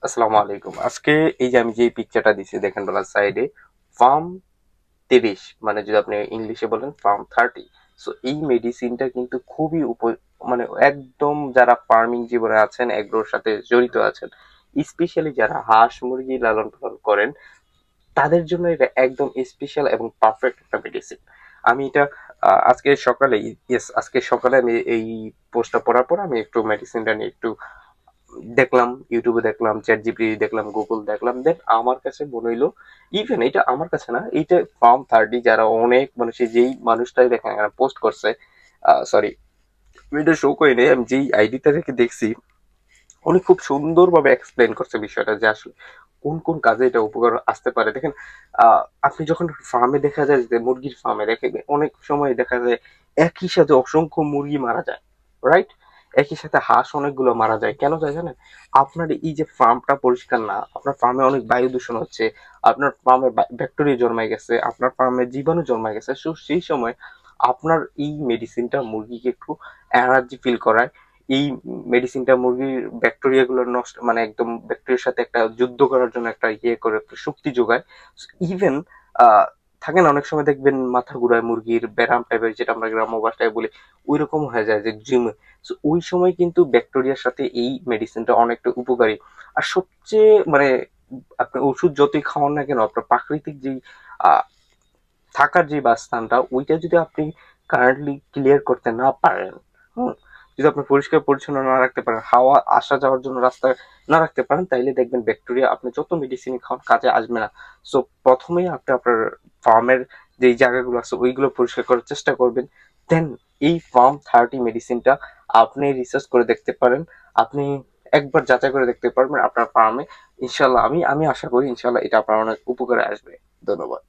আসসালামু আলাইকুম। আজকে এই যে আমি যে পিকচারটা দিছি দেখেন বলার সাইডে ফার্ম 30, মানে যদি আপনি ইংলিশে বলেন ফার্ম 30। সো এই মেডিসিনটা কিন্তু খুবই মানে একদম যারা ফার্মিং জীবনে আছেন, এগুলোর সাথে জড়িত আছেন, স্পেশালি যারা হাঁস মুরগি লালন পালন করেন, তাদের জন্য এটা একদম স্পেশাল এবং পারফেক্ট একটা মেডিসিন। আমি এটা আজকে সকালে, আজকে সকালে আমি এই পোস্টটা পড়ার পর আমি একটু মেডিসিনটা নিয়ে একটু দেখলাম, ইউটিউবে দেখলাম, চ্যাট জিপিটি দেখলাম, গুগল দেখলাম, দেন আমার কাছে মনে হইলো, ইভেন এটা আমার কাছে না, এইটা ফার্ম 30 যারা অনেক মানুষের যেই মানুষটাই দেখেন এখানে পোস্ট করছে, সরি ভিডিও শো করি নাই, আমি যেই আইডিটা থেকে দেখছি উনি খুব সুন্দরভাবে এক্সপ্লেন করছে বিষয়টা যে আসলে কোন কোন কাজে এটা উপকার আসতে পারে। দেখেন, আপনি যখন ফার্মে দেখা যায় যে মুরগির ফার্মে দেখে অনেক সময় দেখা যায় একই সাথে অসংখ্য মুরগি মারা যায়, রাইট? একই সাথে হাঁস অনেকগুলো মারা যায়, কেন যায় জানেন? আপনার এই যে ফার্মটা পরিষ্কার না, আপনার ফার্মে অনেক বায়ু দূষণ হচ্ছে, আপনার ফার্মে ব্যাকটেরিয়া জন্মায় গেছে, আপনার ফার্মে জীবাণু জন্মায় গেছে। সো সেই সময় আপনার এই মেডিসিনটা মুরগিকে একটু এনার্জি ফিল করায়। এই মেডিসিনটা মুরগির ব্যাকটেরিয়া গুলো নষ্ট, মানে একদম ব্যাকটেরিয়ার সাথে একটা যুদ্ধ করার জন্য একটা ইয়ে করে, একটা শক্তি যোগায়। ইভেন থাকে না অনেক সময় দেখবেন মাথা ঘুরায় মুরগির ব্যারাম টাইপের, যেটা আমরা গ্রাম্য ভাষায় বলি, ওই রকম হয়ে যায় যে জিমে। সো ওই সময় কিন্তু ব্যাকটেরিয়ার সাথে এই মেডিসিনটা অনেকটা উপকারী। আর সবচেয়ে মানে আপনি ওষুধ যতই খাওয়ান না কেন, আপনার প্রাকৃতিক যেই আহ থাকার যে বাসস্থানটা, ওইটা যদি আপনি কারেন্টলি ক্লিয়ার করতে না পারেন, হুম, যদি আপনি পরিষ্কার পরিচ্ছন্ন না রাখতে পারেন, হাওয়া আসা যাওয়ার জন্য রাস্তা না রাখতে পারেন, তাইলে দেখবেন ব্যাকটেরিয়া আপনি যত মেডিসিন খাওয়ান কাজে আসবে না। সো প্রথমেই আপনি আপনার ফার্মের যে জায়গাগুলো আছে ওইগুলো পরিষ্কার করার চেষ্টা করবেন। দেন এই ফার্ম 30 মেডিসিনটা আপনি রিসার্চ করে দেখতে পারেন, আপনি একবার যাচাই করে দেখতে পারবেন আপনার ফার্মে। ইনশাল্লাহ আমি আমি আশা করি ইনশাল্লাহ এটা আপনার অনেক উপকারে আসবে। ধন্যবাদ।